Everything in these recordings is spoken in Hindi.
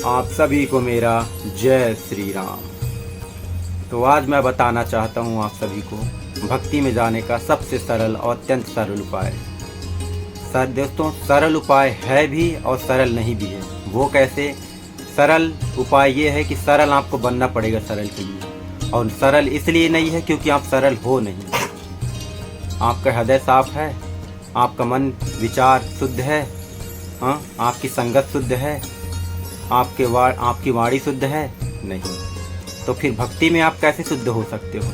आप सभी को मेरा जय श्री राम। तो आज मैं बताना चाहता हूँ आप सभी को भक्ति में जाने का सबसे सरल और अत्यंत सरल उपाय। दोस्तों, सरल उपाय है भी और सरल नहीं भी है। वो कैसे? सरल उपाय ये है कि सरल आपको बनना पड़ेगा सरल के लिए, और सरल इसलिए नहीं है क्योंकि आप सरल हो नहीं। आपका हृदय साफ है, आपका मन विचार शुद्ध है, हाँ, आपकी संगत शुद्ध है, आपकी वाणी शुद्ध है नहीं, तो फिर भक्ति में आप कैसे शुद्ध हो सकते हो?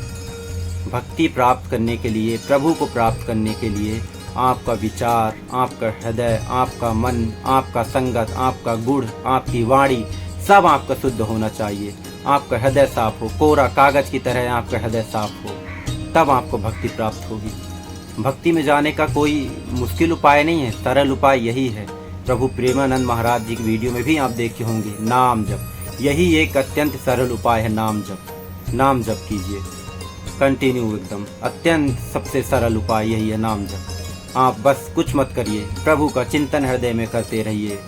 भक्ति प्राप्त करने के लिए, प्रभु को प्राप्त करने के लिए आपका विचार, आपका हृदय, आपका मन, आपका संगत, आपका गुण, आपकी वाणी सब आपका शुद्ध होना चाहिए। आपका हृदय साफ हो, कोरा कागज की तरह आपका हृदय साफ हो, तब आपको भक्ति प्राप्त होगी। भक्ति में जाने का कोई मुश्किल उपाय नहीं है, सरल उपाय यही है। प्रभु प्रेमानंद महाराज जी की वीडियो में भी आप देखे होंगे, नाम जप, यही एक अत्यंत सरल उपाय है। नाम जप, नाम जप कीजिए कंटिन्यू, एकदम अत्यंत सबसे सरल उपाय यही है, नाम जप। आप बस कुछ मत करिए, प्रभु का चिंतन हृदय में करते रहिए,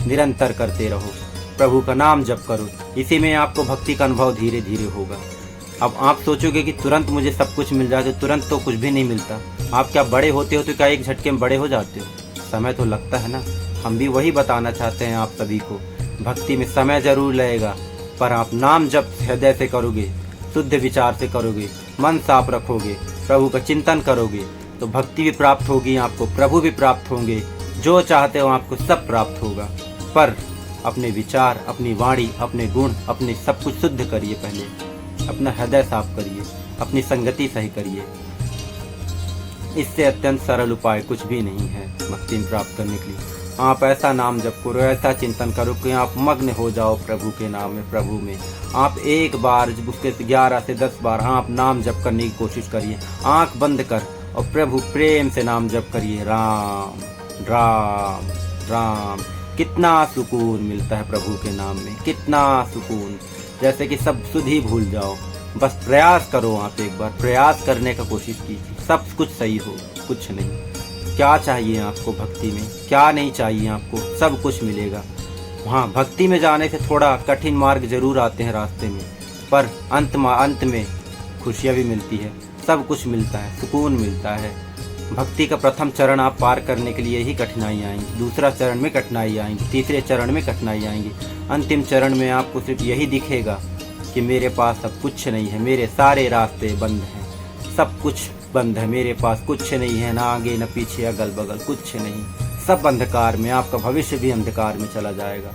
निरंतर करते रहो, प्रभु का नाम जप करो, इसी में आपको भक्ति का अनुभव धीरे धीरे होगा। अब आप सोचोगे कि तुरंत मुझे सब कुछ मिल जाए, तो तुरंत तो कुछ भी नहीं मिलता। आप क्या बड़े होते हो तो क्या एक झटके में बड़े हो जाते हो? समय तो लगता है ना। हम भी वही बताना चाहते हैं आप सभी को, भक्ति में समय जरूर लगेगा, पर आप नाम जप हृदय से करोगे, शुद्ध विचार से करोगे, मन साफ रखोगे, प्रभु का चिंतन करोगे, तो भक्ति भी प्राप्त होगी आपको, प्रभु भी प्राप्त होंगे, जो चाहते हो आपको सब प्राप्त होगा। पर अपने विचार, अपनी वाणी, अपने गुण, अपने सब कुछ शुद्ध करिए, पहले अपना हृदय साफ करिए, अपनी संगति सही करिए। इससे अत्यंत सरल उपाय कुछ भी नहीं है भक्ति में प्राप्त करने के लिए। आप ऐसा नाम जप करो, ऐसा चिंतन करो कि आप मग्न हो जाओ प्रभु के नाम में, प्रभु में। आप एक बार उसके 11 से 10 बार आप नाम जप करने की कोशिश करिए, आंख बंद कर, और प्रभु प्रेम से नाम जप करिए, राम राम राम। कितना सुकून मिलता है प्रभु के नाम में, कितना सुकून, जैसे कि सब सुध ही भूल जाओ। बस प्रयास करो, आप एक बार प्रयास करने का कोशिश कीजिए, सब कुछ सही हो, कुछ नहीं। क्या चाहिए आपको भक्ति में, क्या नहीं चाहिए आपको, सब कुछ मिलेगा। हाँ, भक्ति में जाने से थोड़ा कठिन मार्ग जरूर आते हैं रास्ते में, पर अंत में खुशियाँ भी मिलती है, सब कुछ मिलता है, सुकून मिलता है। भक्ति का प्रथम चरण आप पार करने के लिए ही कठिनाई आएंगी, दूसरा चरण में कठिनाई आएंगी, तीसरे चरण में कठिनाई आएंगी, अंतिम चरण में आपको सिर्फ यही दिखेगा कि मेरे पास अब कुछ नहीं है, मेरे सारे रास्ते बंद हैं, सब कुछ बंद है, मेरे पास कुछ नहीं है, ना आगे ना पीछे अगल बगल कुछ नहीं, सब अंधकार में, आपका भविष्य भी अंधकार में चला जाएगा।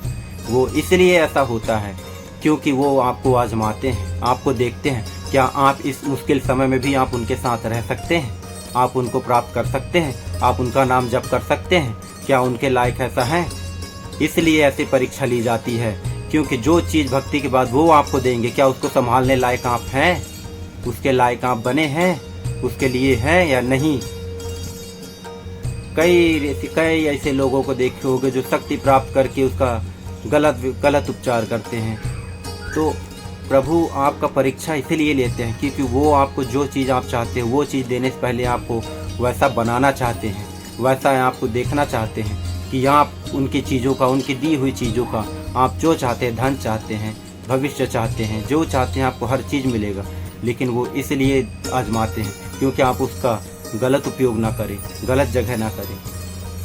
वो इसलिए ऐसा होता है क्योंकि वो आपको आजमाते हैं, आपको देखते हैं, क्या आप इस मुश्किल समय में भी आप उनके साथ रह सकते हैं, आप उनको प्राप्त कर सकते हैं, आप उनका नाम जप कर सकते हैं, क्या उनके लायक ऐसा है। इसलिए ऐसी परीक्षा ली जाती है, क्योंकि जो चीज़ भक्ति के बाद वो आपको देंगे, क्या उसको संभालने लायक आप हैं, उसके लायक आप बने हैं, उसके लिए है या नहीं। कई ऐसे लोगों को देखे होंगे जो शक्ति प्राप्त करके उसका गलत उपचार करते हैं। तो प्रभु आपका परीक्षा इसीलिए लेते हैं क्योंकि वो आपको जो चीज़ आप चाहते हैं वो चीज़ देने से पहले आपको वैसा बनाना चाहते हैं, वैसा आपको देखना चाहते हैं कि आप उनकी चीज़ों का, उनकी दी हुई चीज़ों का आप जो चाहते हैं, धन चाहते हैं, भविष्य चाहते हैं, जो चाहते हैं आपको हर चीज़ मिलेगा। लेकिन वो इसलिए आजमाते हैं क्योंकि आप उसका गलत उपयोग ना करें, गलत जगह ना करें,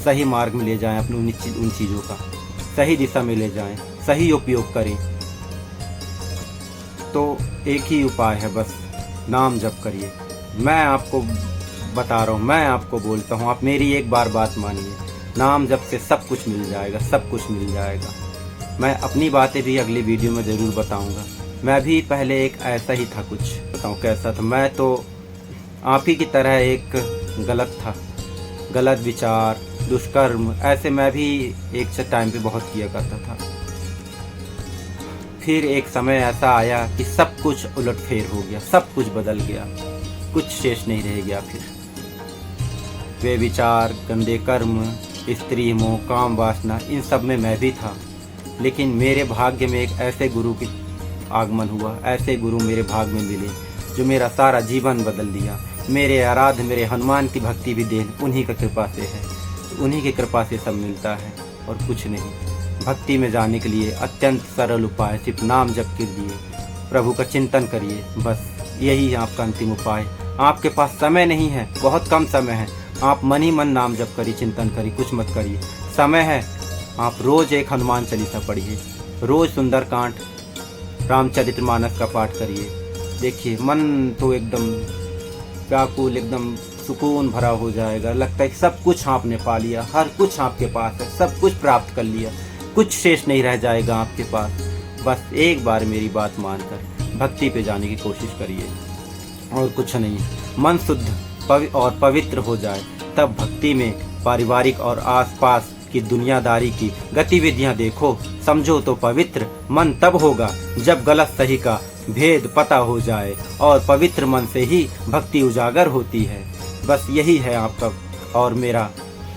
सही मार्ग में ले जाएं, अपनी उन चीज़ों का सही दिशा में ले जाएं, सही उपयोग करें। तो एक ही उपाय है, बस नाम जप करिए। मैं आपको बता रहा हूँ, मैं आपको बोलता हूँ, आप मेरी एक बार बात मानिए, नाम जप से सब कुछ मिल जाएगा, सब कुछ मिल जाएगा। मैं अपनी बातें भी अगली वीडियो में ज़रूर बताऊँगा। मैं भी पहले एक ऐसा ही था, कुछ बताऊँ कैसा था। मैं तो आप ही की तरह एक गलत था, गलत विचार, दुष्कर्म, ऐसे मैं भी एक टाइम पे बहुत किया करता था। फिर एक समय ऐसा आया कि सब कुछ उलटफेर हो गया, सब कुछ बदल गया, कुछ शेष नहीं रह गया। फिर वे विचार, गंदे कर्म, स्त्री मोह, काम वासना, इन सब में मैं भी था। लेकिन मेरे भाग्य में एक ऐसे गुरु की आगमन हुआ, ऐसे गुरु मेरे भाग्य में मिले जो मेरा सारा जीवन बदल दिया। मेरे आराध्य, मेरे हनुमान की भक्ति भी देन उन्हीं की कृपा से है, उन्हीं की कृपा से सब मिलता है और कुछ नहीं। भक्ति में जाने के लिए अत्यंत सरल उपाय, सिर्फ नाम जप के लिए प्रभु का चिंतन करिए। बस यही है आपका अंतिम उपाय। आपके पास समय नहीं है, बहुत कम समय है, आप मन ही मन नाम जप करिए, चिंतन करिए, कुछ मत करिए। समय है, आप रोज एक हनुमान चालीसा पढ़िए, रोज सुंदरकांड, रामचरितमानस का पाठ करिए। देखिए मन तो एकदम व्याकुल, एकदम सुकून भरा हो जाएगा। लगता है कि सब कुछ आपने पा लिया, हर कुछ आपके पास है, सब कुछ प्राप्त कर लिया, कुछ शेष नहीं रह जाएगा आपके पास। बस एक बार मेरी बात मानकर भक्ति पे जाने की कोशिश करिए और कुछ नहीं। मन शुद्ध और पवित्र हो जाए तब भक्ति में पारिवारिक और आसपास की दुनियादारी की गतिविधियां देखो, समझो तो पवित्र मन तब होगा जब गलत सही का भेद पता हो जाए, और पवित्र मन से ही भक्ति उजागर होती है। बस यही है आपका और मेरा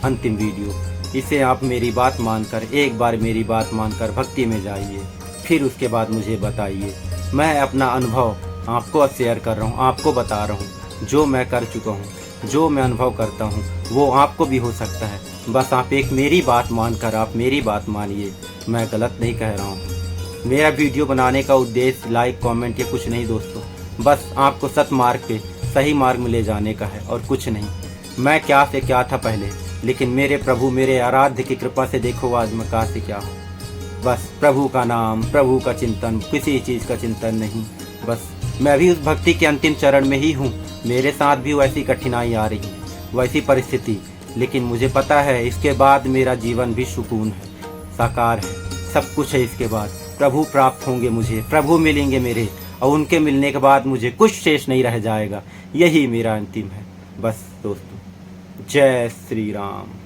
अंतिम वीडियो। इसे आप मेरी बात मानकर, एक बार मेरी बात मानकर भक्ति में जाइए, फिर उसके बाद मुझे बताइए। मैं अपना अनुभव आपको शेयर कर रहा हूँ, आपको बता रहा हूँ। जो मैं कर चुका हूँ, जो मैं अनुभव करता हूँ, वो आपको भी हो सकता है। बस आप एक मेरी बात मानकर आप मेरी बात मानिए। मैं गलत नहीं कह रहा हूँ। मेरा वीडियो बनाने का उद्देश्य लाइक, कमेंट या कुछ नहीं दोस्तों, बस आपको सत मार्ग पे, सही मार्ग में ले जाने का है और कुछ नहीं। मैं क्या से क्या था पहले, लेकिन मेरे प्रभु, मेरे आराध्य की कृपा से देखो आज मैं कहाँ से क्या हूँ। बस प्रभु का नाम, प्रभु का चिंतन, किसी चीज़ का चिंतन नहीं। बस मैं भी उस भक्ति के अंतिम चरण में ही हूँ। मेरे साथ भी वैसी कठिनाई आ रही है, वैसी परिस्थिति, लेकिन मुझे पता है इसके बाद मेरा जीवन भी सुकून है, साकार है, सब कुछ है। इसके बाद प्रभु प्राप्त होंगे मुझे, प्रभु मिलेंगे मेरे, और उनके मिलने के बाद मुझे कुछ शेष नहीं रह जाएगा। यही मेरा अंतिम है। बस दोस्तों, जय श्री राम।